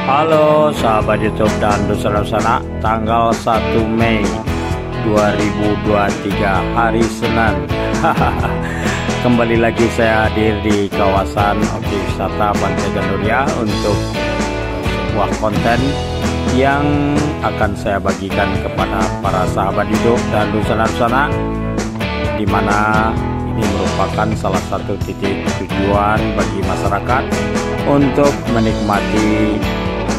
Halo sahabat YouTube dan Dusana, tanggal 1 Mei 2023 hari Senin. Kembali lagi saya hadir di kawasan objek wisata Pantai Gandoria untuk sebuah konten yang akan saya bagikan kepada para sahabat hidup dan Dusana, di mana ini merupakan salah satu titik tujuan bagi masyarakat untuk menikmati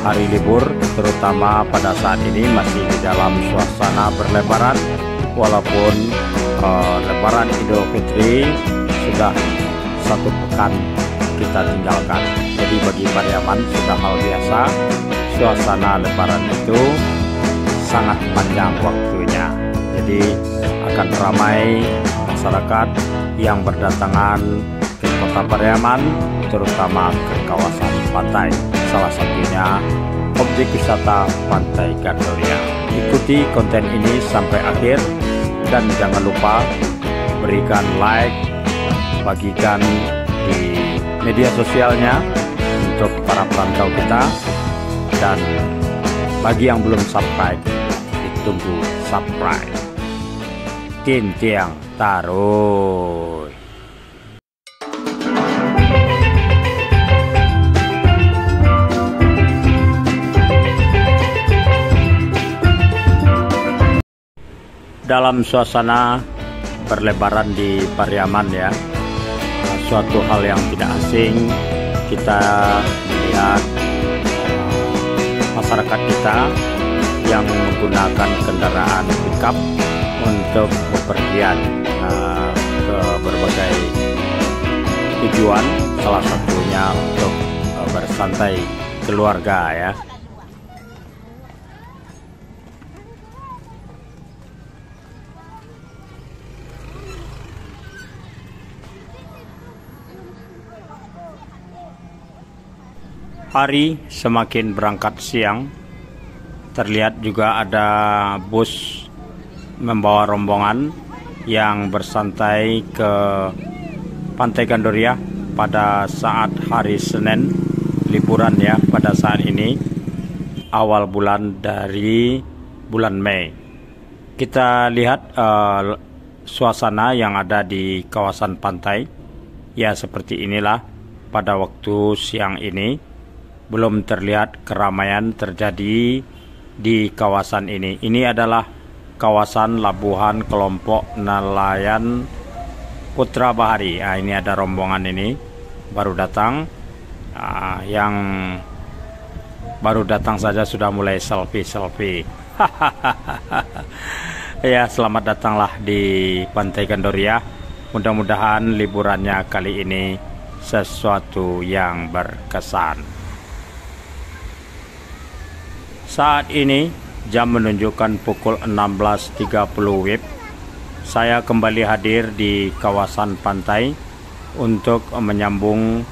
hari libur, terutama pada saat ini masih di dalam suasana berlebaran, walaupun lebaran Idul Fitri sudah 1 pekan kita tinggalkan. Jadi bagi Pariaman sudah hal biasa, suasana lebaran itu sangat panjang waktunya. Jadi akan ramai masyarakat yang berdatangan ke kota Pariaman, terutama ke kawasan pantai, salah satunya objek wisata Pantai Gandoria. Ikuti konten ini sampai akhir dan jangan lupa berikan like, bagikan di media sosialnya untuk para perantau kita, dan bagi yang belum subscribe ditunggu subscribe. Tintiang taruh. Dalam suasana berlebaran di Pariaman ya, suatu hal yang tidak asing kita melihat masyarakat kita yang menggunakan kendaraan pickup untuk bepergian ke berbagai tujuan, salah satunya untuk bersantai keluarga ya. Hari semakin berangkat siang, terlihat juga ada bus membawa rombongan yang bersantai ke Pantai Gandoria pada saat hari Senin liburan ya, pada saat ini awal bulan dari bulan Mei. Kita lihat suasana yang ada di kawasan pantai ya, seperti inilah pada waktu siang ini. Belum terlihat keramaian terjadi di kawasan ini. Ini adalah kawasan Labuhan Kelompok Nelayan Putra Bahari. Nah, ini ada rombongan ini baru datang, yang baru datang saja sudah mulai selfie. Ya, selamat datanglah di Pantai Gandoria. Mudah-mudahan liburannya kali ini sesuatu yang berkesan. Saat ini jam menunjukkan pukul 16.30 WIB. Saya kembali hadir di kawasan pantai untuk menyambung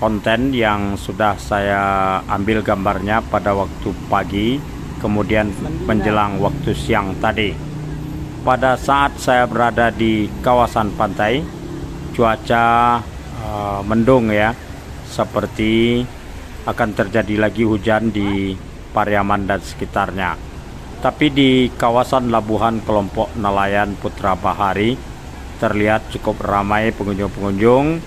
konten yang sudah saya ambil gambarnya pada waktu pagi, kemudian menjelang waktu siang tadi. Pada saat saya berada di kawasan pantai, cuaca mendung ya, seperti akan terjadi lagi hujan di Pariaman dan sekitarnya. Tapi di kawasan Labuhan Kelompok Nelayan Putra Bahari terlihat cukup ramai pengunjung-pengunjung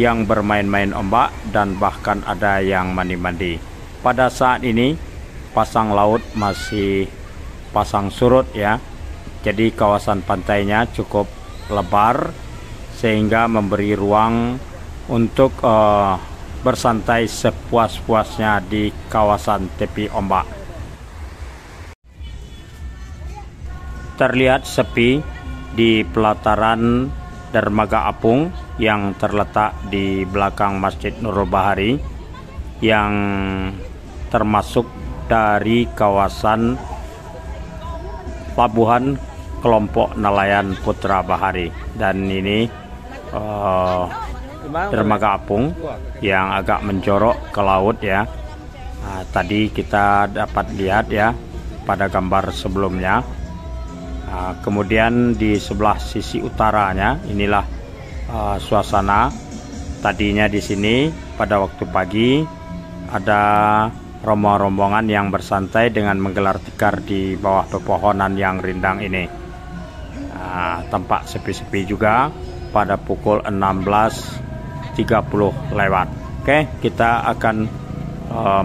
yang bermain-main ombak dan bahkan ada yang mandi-mandi. Pada saat ini pasang laut masih pasang surut ya. Jadi kawasan pantainya cukup lebar sehingga memberi ruang untuk bersantai sepuas-puasnya di kawasan tepi ombak. Terlihat sepi di pelataran Dermaga Apung yang terletak di belakang Masjid Nurul Bahari, yang termasuk dari kawasan Labuhan Kelompok Nelayan Putra Bahari. Dan ini Dermaga Apung yang agak menjorok ke laut ya. Nah, tadi kita dapat lihat ya pada gambar sebelumnya. Nah, kemudian di sebelah sisi utaranya inilah suasana. Tadinya di sini pada waktu pagi ada rombongan-rombongan yang bersantai dengan menggelar tikar di bawah pepohonan yang rindang ini. Tampak sepi-sepi juga pada pukul 16.30 lewat. Oke, kita akan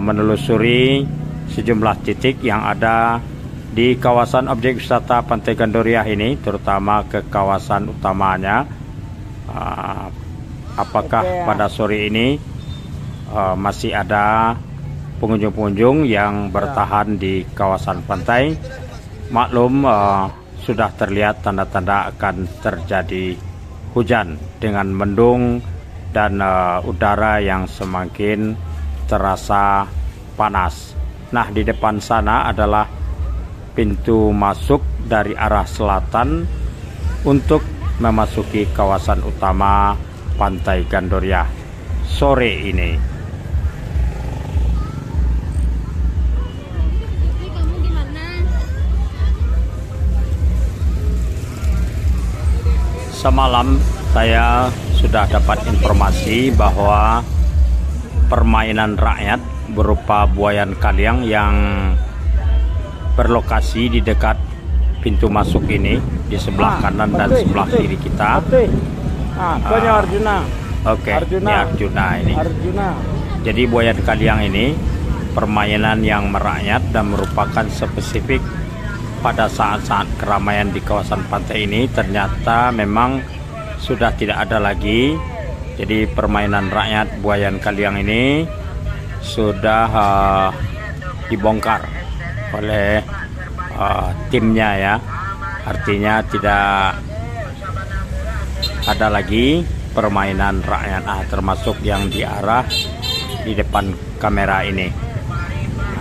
menelusuri sejumlah titik yang ada di kawasan objek wisata Pantai Gandoria ini, terutama ke kawasan utamanya. Apakah pada sore ini masih ada pengunjung-pengunjung yang bertahan di kawasan pantai? Maklum, sudah terlihat tanda-tanda akan terjadi hujan dengan mendung dan udara yang semakin terasa panas. Nah, di depan sana adalah pintu masuk dari arah selatan untuk memasuki kawasan utama Pantai Gandoria sore ini. Semalam saya sudah dapat informasi bahwa permainan rakyat berupa buayan kaliang yang berlokasi di dekat pintu masuk ini, di sebelah kanan dan sebelah kiri kita. Arjuna. Oke, ini Arjuna ini. Jadi buayan kaliang ini permainan yang merakyat dan merupakan spesifik pada saat-saat keramaian di kawasan pantai ini. Ternyata memang sudah tidak ada lagi. Jadi permainan rakyat buayan kaliang ini sudah dibongkar oleh timnya ya. Artinya tidak ada lagi permainan rakyat, termasuk yang diarah di depan kamera ini.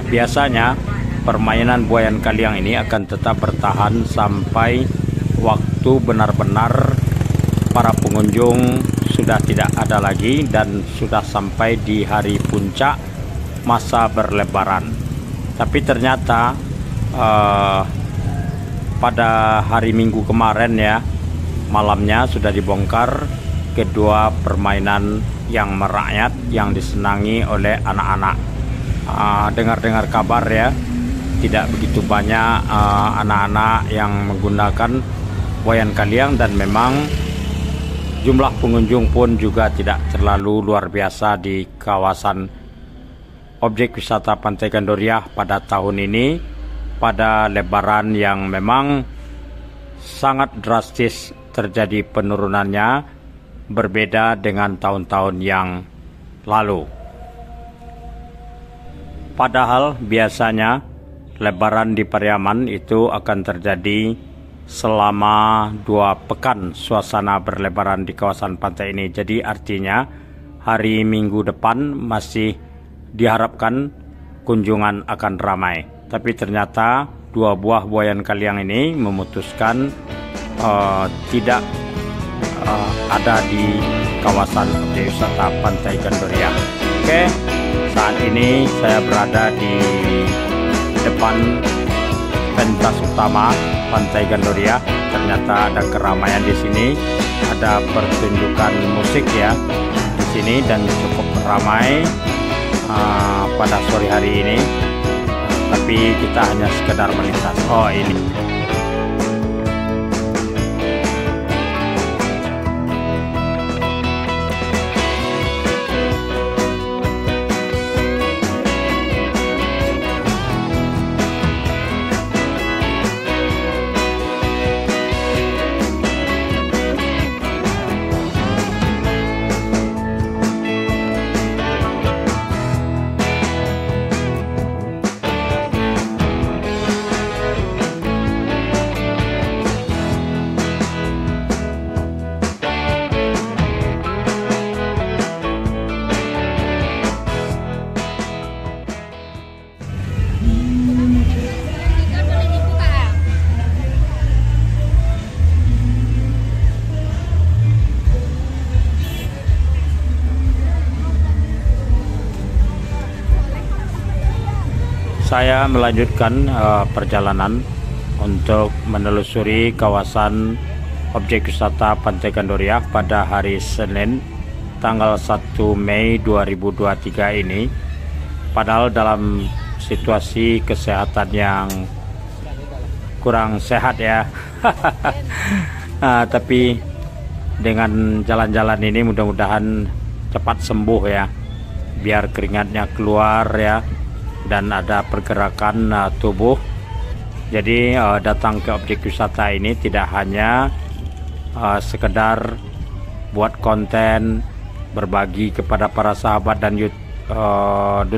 Biasanya permainan buayan kaliang ini akan tetap bertahan sampai waktu benar-benar para pengunjung sudah tidak ada lagi dan sudah sampai di hari puncak masa berlebaran. Tapi ternyata pada hari Minggu kemarin ya, malamnya sudah dibongkar kedua permainan yang merakyat yang disenangi oleh anak-anak. Dengar-dengar kabar ya, tidak begitu banyak anak-anak yang menggunakan buayan kaliang, dan memang jumlah pengunjung pun juga tidak terlalu luar biasa di kawasan objek wisata Pantai Gandoria pada tahun ini, pada lebaran yang memang sangat drastis terjadi penurunannya, berbeda dengan tahun-tahun yang lalu. Padahal biasanya lebaran di Pariaman itu akan terjadi selama 2 pekan suasana berlebaran di kawasan pantai ini. Jadi artinya hari Minggu depan masih diharapkan kunjungan akan ramai. Tapi ternyata 2 buah buayan kaliang ini memutuskan tidak ada di kawasan objek wisata Pantai Gandoria. Oke, saat ini saya berada di depan pentas utama Pantai Gandoria. Ternyata ada keramaian di sini, ada pertunjukan musik ya di sini, dan cukup ramai pada sore hari ini. Tapi kita hanya sekedar melintas. Oh, ini. Saya melanjutkan perjalanan untuk menelusuri kawasan objek wisata Pantai Gandoria pada hari Senin tanggal 1 Mei 2023 ini. padahal dalam situasi kesehatan yang kurang sehat ya. Tapi dengan jalan-jalan ini mudah-mudahan cepat sembuh ya, biar keringatnya keluar ya, dan ada pergerakan tubuh. Jadi datang ke objek wisata ini tidak hanya sekedar buat konten, berbagi kepada para sahabat dan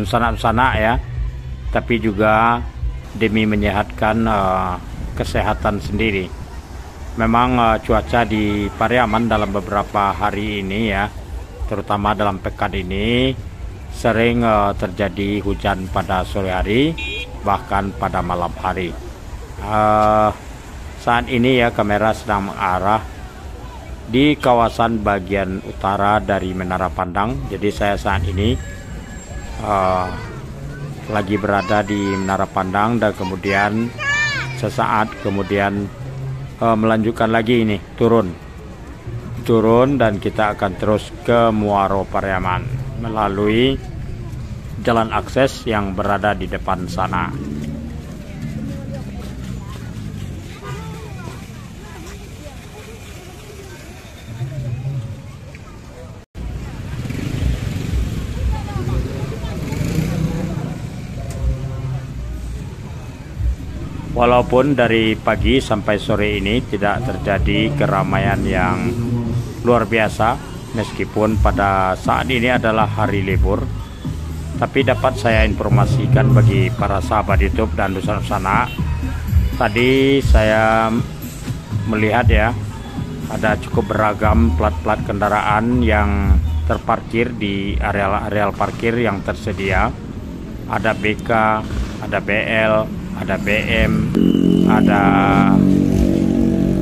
sanak-sanak ya, tapi juga demi menyehatkan kesehatan sendiri. Memang cuaca di Pariaman dalam beberapa hari ini ya, terutama dalam pekan ini sering terjadi hujan pada sore hari, bahkan pada malam hari. Saat ini ya kamera sedang mengarah di kawasan bagian utara dari Menara Pandang. Jadi saya saat ini lagi berada di Menara Pandang, dan kemudian sesaat kemudian melanjutkan lagi ini turun dan kita akan terus ke Muaro Pariaman melalui jalan akses yang berada di depan sana. Walaupun dari pagi sampai sore ini tidak terjadi keramaian yang luar biasa, meskipun pada saat ini adalah hari libur, tapi dapat saya informasikan bagi para sahabat YouTube dan Nusantara, tadi saya melihat ya, ada cukup beragam plat-plat kendaraan yang terparkir di areal parkir yang tersedia. Ada BK, ada BL, ada BM, ada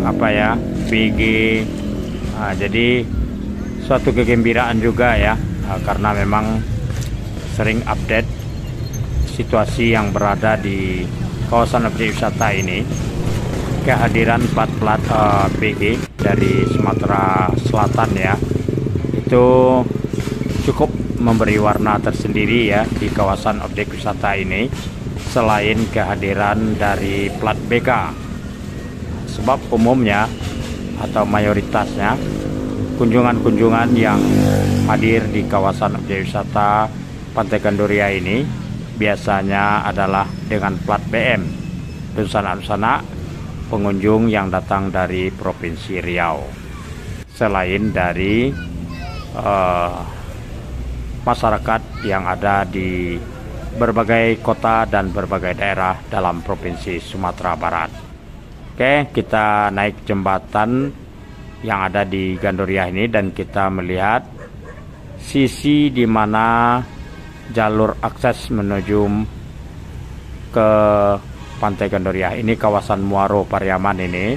apa ya, BG. Jadi suatu kegembiraan juga ya, karena memang sering update situasi yang berada di kawasan objek wisata ini. Kehadiran plat-plat BG dari Sumatera Selatan ya, itu cukup memberi warna tersendiri ya di kawasan objek wisata ini, selain kehadiran dari plat BK. Sebab umumnya atau mayoritasnya kunjungan-kunjungan yang hadir di kawasan objek wisata Pantai Gandoria ini biasanya adalah dengan plat BM. Dan sana pengunjung yang datang dari Provinsi Riau, selain dari masyarakat yang ada di berbagai kota dan berbagai daerah dalam Provinsi Sumatera Barat. Oke, kita naik jembatan yang ada di Gandoria ini dan kita melihat sisi di mana jalur akses menuju ke Pantai Gandoria. Ini kawasan Muaro Pariaman ini.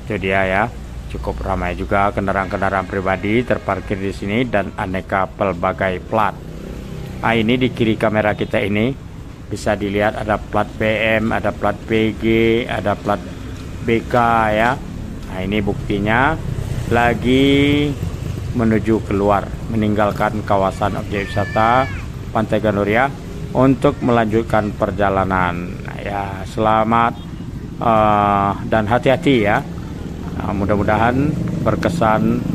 Itu dia ya. Cukup ramai juga kendaraan-kendaraan pribadi terparkir di sini dan aneka pelbagai plat. Ini di kiri kamera kita ini bisa dilihat ada plat BM, ada plat BG, ada plat BK ya. Ini buktinya lagi menuju keluar, meninggalkan kawasan objek wisata Pantai Gandoria untuk melanjutkan perjalanan. Ya, selamat dan hati-hati ya. Mudah-mudahan berkesan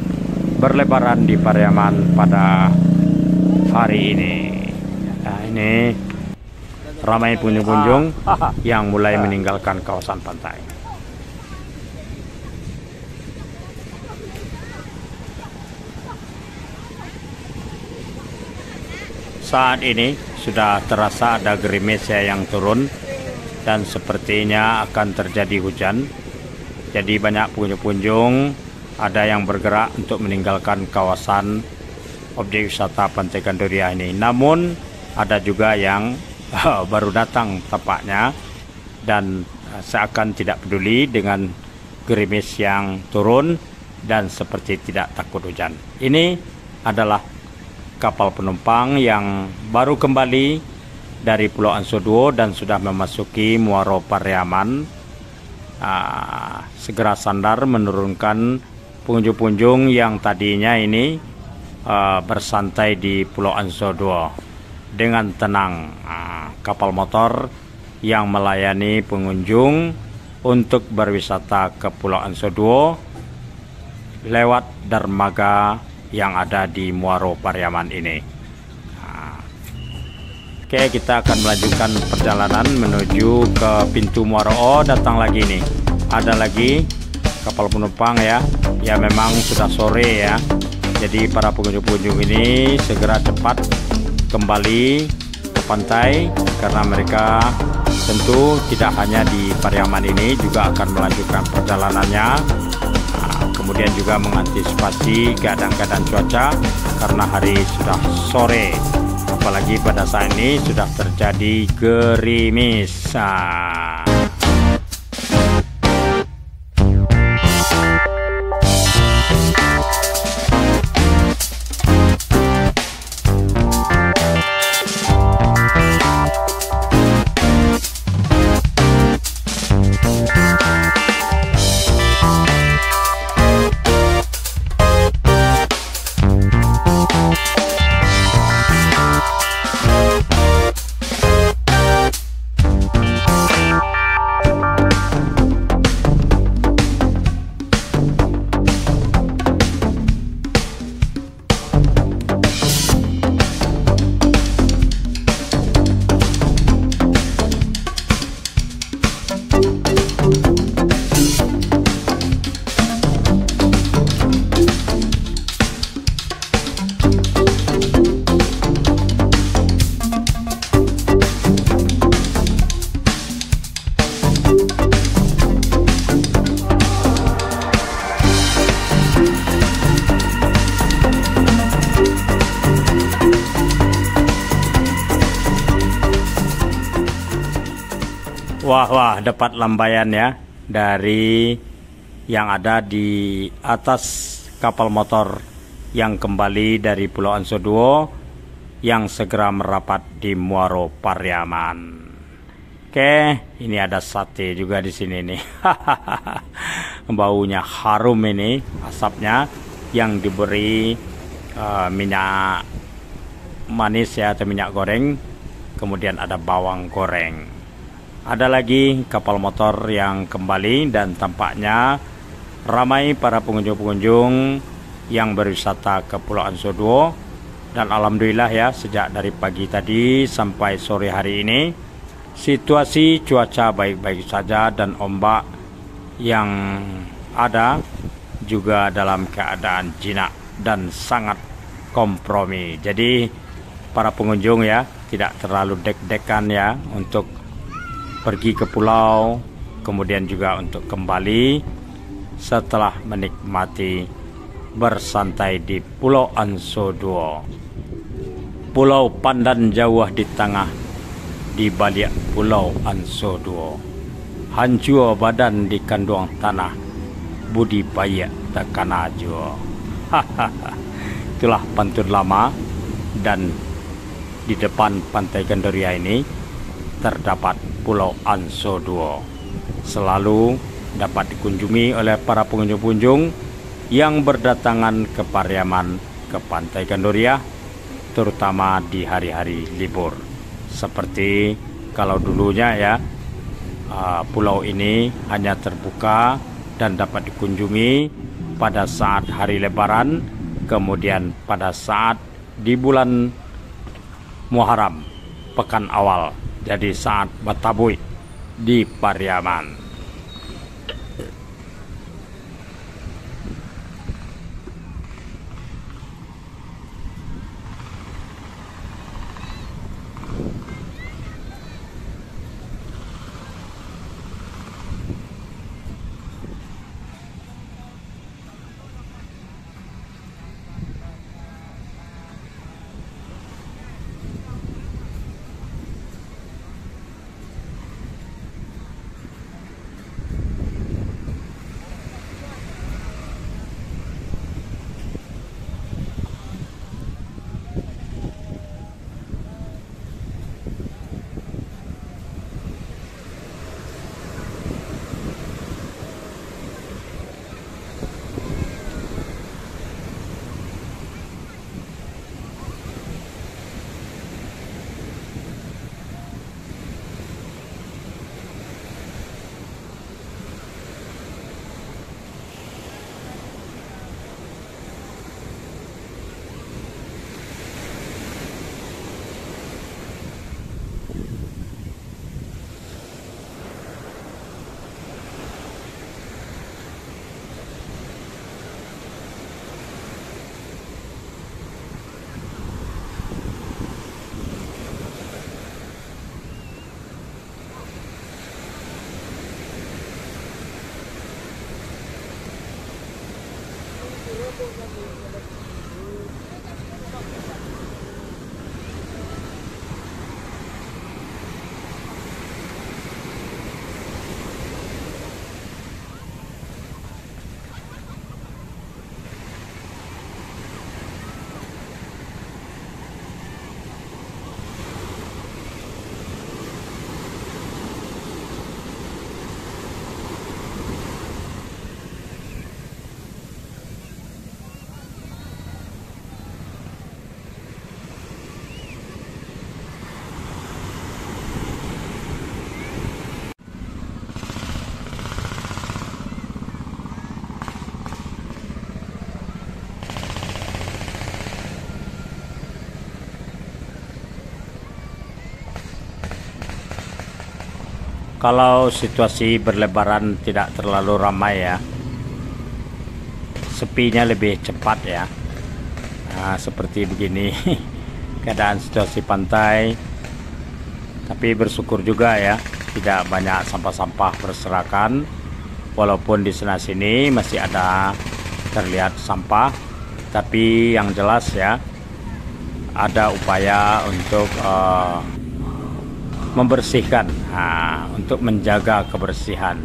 berlebaran di Pariaman pada hari ini. Ini ramai pengunjung yang mulai meninggalkan kawasan pantai. Saat ini sudah terasa ada gerimis yang turun dan sepertinya akan terjadi hujan. Jadi banyak pengunjung ada yang bergerak untuk meninggalkan kawasan objek wisata Pantai Gandoria ini. Namun ada juga yang baru datang tampaknya dan seakan tidak peduli dengan gerimis yang turun dan seperti tidak takut hujan. Ini adalah kapal penumpang yang baru kembali dari Pulau Ansoduo dan sudah memasuki Muaro Pariaman. Segera sandar menurunkan pengunjung-pengunjung yang tadinya ini bersantai di Pulau Ansoduo dengan tenang. Kapal motor yang melayani pengunjung untuk berwisata ke Pulau Ansoduo lewat dermaga yang ada di Muaro Pariaman ini. Oke, kita akan melanjutkan perjalanan menuju ke pintu Muaro. Oh, datang lagi nih. Ada lagi kapal penumpang ya. Ya memang sudah sore ya. Jadi para pengunjung-pengunjung ini segera cepat kembali ke pantai karena mereka tentu tidak hanya di Pariaman ini juga akan melanjutkan perjalanannya. Kemudian juga mengantisipasi keadaan-keadaan cuaca karena hari sudah sore. Apalagi pada saat ini sudah terjadi gerimis. Wah, dapat lambaian ya dari yang ada di atas kapal motor yang kembali dari Pulau Ansoduo yang segera merapat di Muaro Pariaman. Oke, ini ada sate juga di sini nih. Baunya harum ini, asapnya yang diberi minyak manis ya atau minyak goreng. Kemudian ada bawang goreng. Ada lagi kapal motor yang kembali dan tampaknya ramai para pengunjung-pengunjung yang berwisata ke Pulau Ansoduo. Dan alhamdulillah ya, sejak dari pagi tadi sampai sore hari ini situasi cuaca baik-baik saja dan ombak yang ada juga dalam keadaan jinak dan sangat kompromi. Jadi para pengunjung ya tidak terlalu deg-degan ya untuk pergi ke pulau, kemudian juga untuk kembali setelah menikmati bersantai di Pulau Ansoduo. Pulau Pandan jauh di tengah, di balik Pulau Ansoduo. Hancur badan di kandung tanah, budi payah takkan ajo. Itulah pantun lama, dan di depan Pantai Gandoria ini terdapat Pulau Ansoduo. Selalu dapat dikunjungi oleh para pengunjung-pengunjung yang berdatangan ke Pariaman, ke Pantai Gandoria, terutama di hari-hari libur. Seperti kalau dulunya ya, pulau ini hanya terbuka dan dapat dikunjungi pada saat hari Lebaran, kemudian pada saat di bulan Muharram, pekan awal. Jadi saat Batabuy di Pariaman. Kalau situasi berlebaran tidak terlalu ramai ya, sepinya lebih cepat ya. Nah, seperti begini keadaan situasi pantai. Tapi bersyukur juga ya, tidak banyak sampah-sampah berserakan. Walaupun di sana sini masih ada terlihat sampah, tapi yang jelas ya, ada upaya untuk membersihkan, untuk menjaga kebersihan.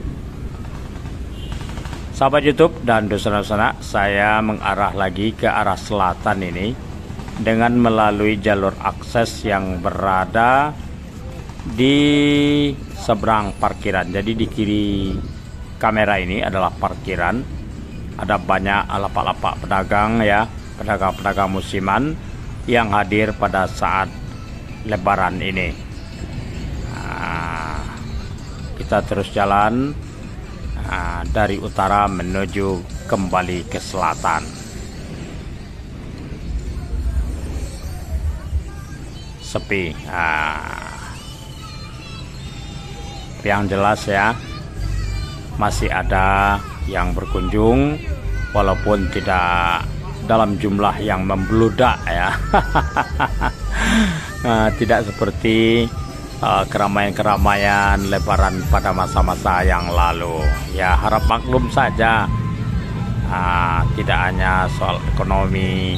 Sahabat YouTube dan dosen-dosen, saya mengarah lagi ke arah selatan ini dengan melalui jalur akses yang berada di seberang parkiran. Jadi di kiri kamera ini adalah parkiran. Ada banyak lapak-lapak pedagang ya, pedagang-pedagang musiman yang hadir pada saat lebaran ini. Nah, kita terus jalan dari utara menuju kembali ke selatan. Sepi. Yang jelas ya, masih ada yang berkunjung walaupun tidak dalam jumlah yang membludak ya. Tidak seperti keramaian-keramaian lebaran pada masa-masa yang lalu ya. Harap maklum saja, tidak hanya soal ekonomi,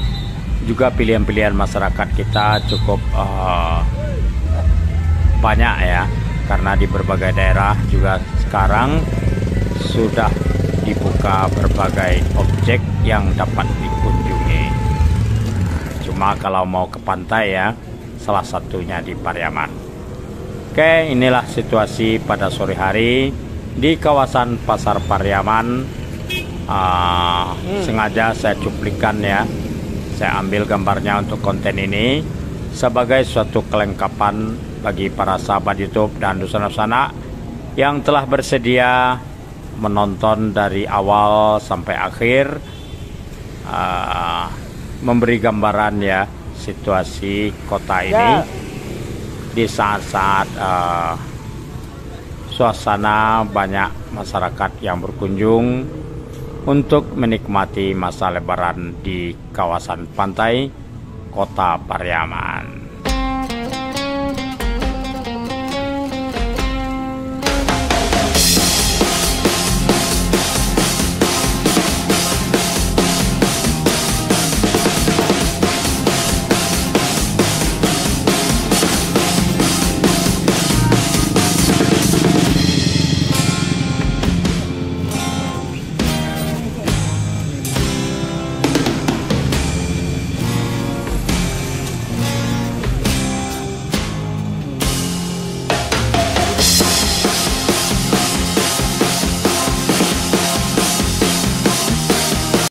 juga pilihan-pilihan masyarakat kita cukup banyak ya, karena di berbagai daerah juga sekarang sudah dibuka berbagai objek yang dapat dikunjungi. Cuma kalau mau ke pantai ya, salah satunya di Pariaman. Oke, inilah situasi pada sore hari di kawasan Pasar Pariaman. Sengaja saya cuplikan ya, saya ambil gambarnya untuk konten ini sebagai suatu kelengkapan bagi para sahabat YouTube dan dosen-dosen yang telah bersedia menonton dari awal sampai akhir, memberi gambaran ya situasi kota ini di saat-saat suasana banyak masyarakat yang berkunjung untuk menikmati masa lebaran di kawasan pantai Kota Pariaman.